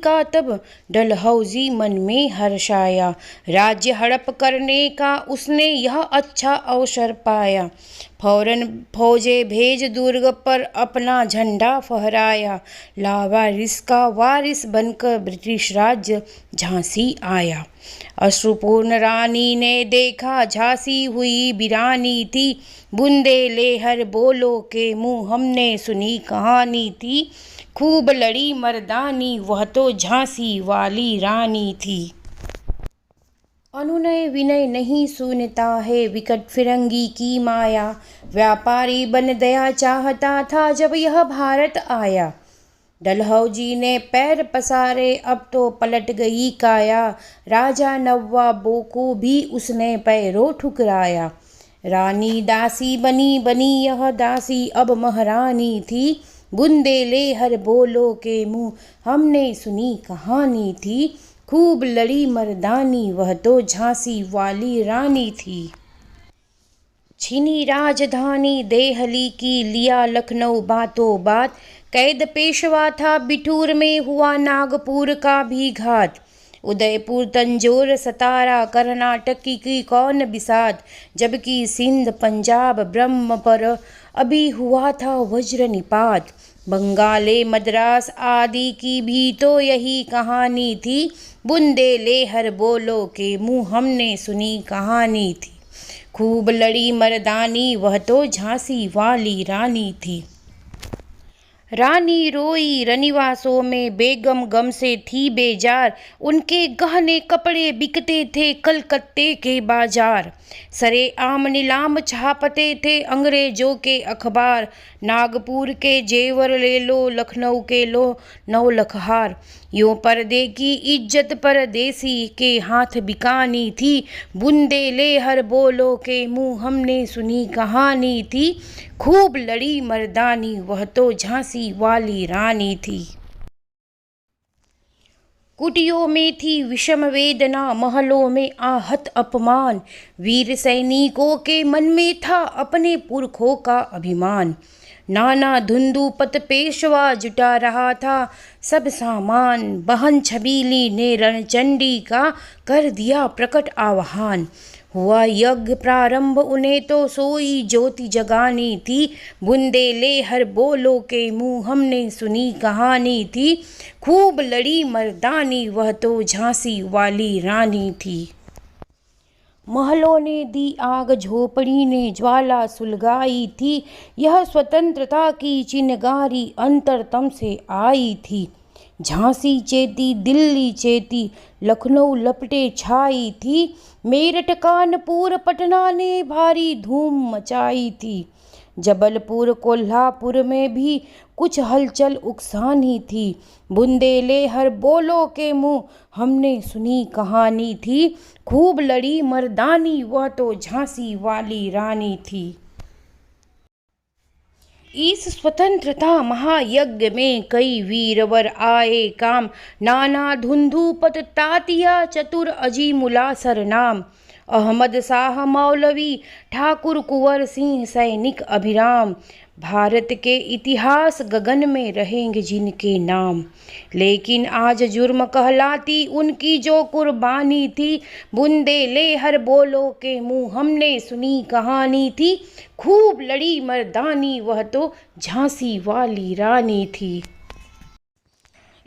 का तब डलहौजी मन में हर्षाया। राज्य हड़प करने का उसने यह अच्छा अवसर पाया। फौरन फौजे भेज दुर्ग पर अपना झंडा फहराया। लावारिस का वारिस बनकर ब्रिटिश राज्य झांसी आया। अश्रुपूर्ण रानी ने देखा झांसी हुई वीरानी थी। बुंदेलहर बोलो के मुँह हमने सुनी कहानी थी। खूब लड़ी मर्दानी वह तो झांसी वाली रानी थी। अनुनय विनय नहीं सुनता है विकट फिरंगी की माया। व्यापारी बन दया चाहता था जब यह भारत आया। डलहौजी ने पैर पसारे अब तो पलट गई काया। राजा नवाबों को भी उसने पैरों ठुकराया। रानी दासी बनी बनी यह दासी अब महारानी थी। बुंदेलहर बोलो के मुँह हमने सुनी कहानी थी। खूब लड़ी मर्दानी वह तो झांसी वाली रानी थी। छीनी राजधानी देहली की लिया लखनऊ बातों बात। कैद पेशवा था बिठूर में हुआ नागपुर का भी घात। उदयपुर तंजौर सतारा कर्नाटक की कौन बिसात। जबकि सिंध पंजाब ब्रह्म पर अभी हुआ था वज्र निपात। बंगाले मद्रास आदि की भी तो यही कहानी थी। बुंदेलहर बोलो के मुँह हमने सुनी कहानी थी। खूब लड़ी मर्दानी वह तो झांसी वाली रानी थी। रानी रोई रनिवासों में बेगम गम से थी बेजार। उनके गहने कपड़े बिकते थे कलकत्ते के बाजार। सरे आम नीलाम छापते थे अंग्रेजों के अखबार। नागपुर के जेवर ले लो लखनऊ के लो नौलखहार। यूँ पर्दे की इज्जत परदेसी के हाथ बिकानी थी। बुंदेलहर बोलो के मुँह हमने सुनी कहानी थी। खूब लड़ी मर्दानी वह तो झांसी वाली रानी थी। कुटियों में थी विषम वेदना महलों में आहत अपमान। वीर सैनिकों के मन में था अपने पुरखों का अभिमान। नाना धुंधुपत पेशवा जुटा रहा था सब सामान। बहन छबीली ने रणचंडी का कर दिया प्रकट आह्वान। हुआ यज्ञ प्रारंभ उन्हें तो सोई ज्योति जगानी थी। बुंदेलहर बोलो के मुँह हमने सुनी कहानी थी। खूब लड़ी मर्दानी वह तो झांसी वाली रानी थी। महलों ने दी आग झोपड़ी ने ज्वाला सुलगाई थी। यह स्वतंत्रता की चिनगारी अंतरतम से आई थी। झांसी चेती दिल्ली चेती लखनऊ लपटे छाई थी। मेरठ कानपुर पटना ने भारी धूम मचाई थी। जबलपुर कोल्हापुर में भी कुछ हलचल उकसानी थी। बुंदेलहर बोलो के मुँह हमने सुनी कहानी थी। खूब लड़ी मर्दानी वह तो झांसी वाली रानी थी। इस स्वतंत्रता महायज्ञ में कई वीरवर आए काम। नाना धुंधुपत तातिया चतुर अजीमुला सरनाम। अहमद शाह मौलवी ठाकुर कुंवर सिंह सैनिक अभिराम। भारत के इतिहास गगन में रहेंगे जिनके नाम। लेकिन आज जुर्म कहलाती उनकी जो कुर्बानी थी। बुंदेलहर बोलो के मुँह हमने सुनी कहानी थी। खूब लड़ी मर्दानी वह तो झांसी वाली रानी थी।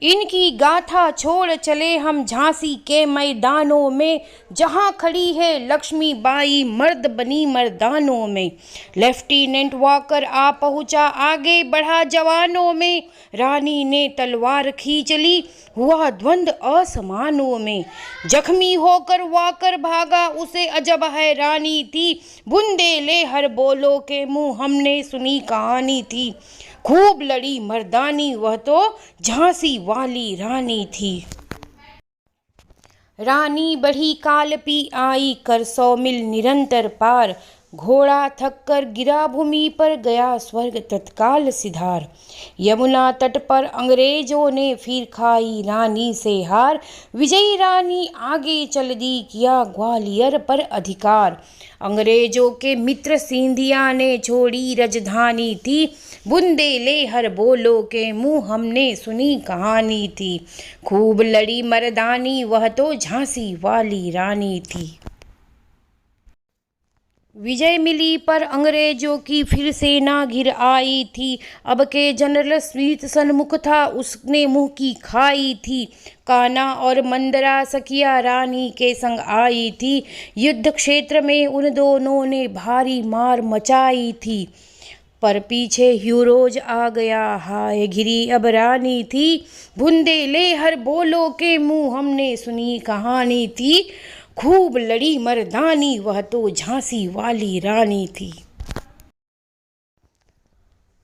इनकी गाथा छोड़ चले हम झांसी के मैदानों में। जहां खड़ी है लक्ष्मीबाई मर्द बनी मर्दानों में। लेफ्टिनेंट वॉकर आ पहुंचा आगे बढ़ा जवानों में। रानी ने तलवार खींच ली हुआ द्वंद आसमानों में। जख्मी होकर वॉकर भागा उसे अजब हैरानी थी। बुंदेलहर बोलो के मुँह हमने सुनी कहानी थी। खूब लड़ी मर्दानी वह तो झांसी वाली रानी थी। रानी बढ़ी काल पी आई कर 100 मील निरंतर पार। घोड़ा थक कर गिरा भूमि पर, गया स्वर्ग तत्काल सिधार। यमुना तट पर अंग्रेजों ने फिर खाई रानी से हार। विजयी रानी आगे चल दी, किया ग्वालियर पर अधिकार। अंग्रेजों के मित्र सिंधिया ने छोड़ी राजधानी थी, बुंदेलहर बोलो के मुँह हमने सुनी कहानी थी। खूब लड़ी मर्दानी, वह तो झांसी वाली रानी थी। विजय मिली पर अंग्रेजों की फिर सेना घिर आई थी। अब के जनरल स्मिथ सन्मुख था, उसने मुंह की खाई थी। कान्हा और मंदरा सखिया रानी के संग आई थी। युद्ध क्षेत्र में उन दोनों ने भारी मार मचाई थी। पर पीछे ह्यूरोज आ गया, हाय घिरी अब रानी थी। बुंदेलहर बोलो के मुँह हमने सुनी कहानी थी। खूब लड़ी मर्दानी, वह तो झांसी वाली रानी थी।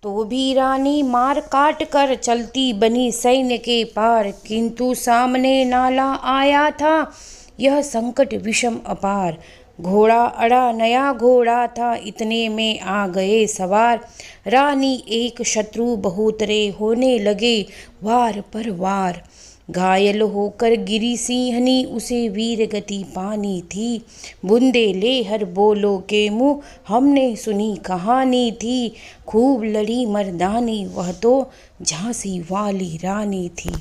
तो भी रानी मार काट कर चलती बनी सैन्य के पार, किंतु सामने नाला आया था यह संकट विषम अपार। घोड़ा अड़ा नया घोड़ा था, इतने में आ गए सवार। रानी एक शत्रु बहुतरे होने लगे वार पर वार। घायल होकर गिरी सिंहनी, उसे वीर गति पानी थी। बुंदेलहर बोलो के मुँह हमने सुनी कहानी थी। खूब लड़ी मर्दानी, वह तो झांसी वाली रानी थी।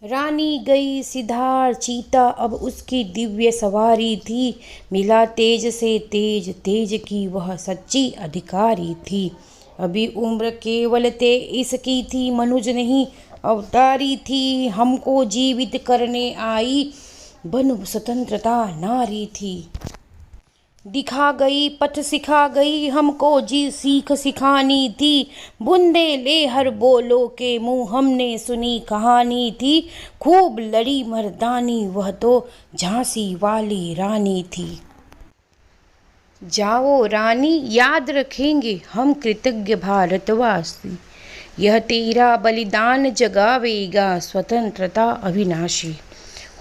रानी गई सिधार, चीता अब उसकी दिव्य सवारी थी। मिला तेज से तेज, तेज की वह सच्ची अधिकारी थी। अभी उम्र केवल 23 की थी, मनुज नहीं अवतारी थी। हमको जीवित करने आई, बन स्वतंत्रता नारी थी। दिखा गई पथ सिखा गई, हमको जी सीख सिखानी थी। बुंदेलहर बोलो के मुँह हमने सुनी कहानी थी। खूब लड़ी मर्दानी, वह तो झांसी वाली रानी थी। जाओ रानी, याद रखेंगे हम कृतज्ञ भारतवासी। यह तेरा बलिदान जगावेगा स्वतंत्रता अविनाशी।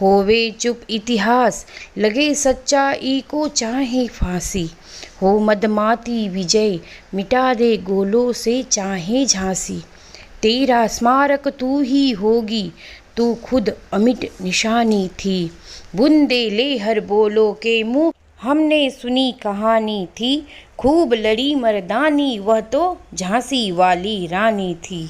होवे चुप इतिहास, लगे सच्चाई को चाहे फांसी। हो मदमाती विजय, मिटा दे गोलों से चाहे झांसी। तेरा स्मारक तू ही होगी, तू खुद अमिट निशानी थी। बुंदेलहर बोलो के मुँह हमने सुनी कहानी थी। खूब लड़ी मर्दानी, वह तो झांसी वाली रानी थी।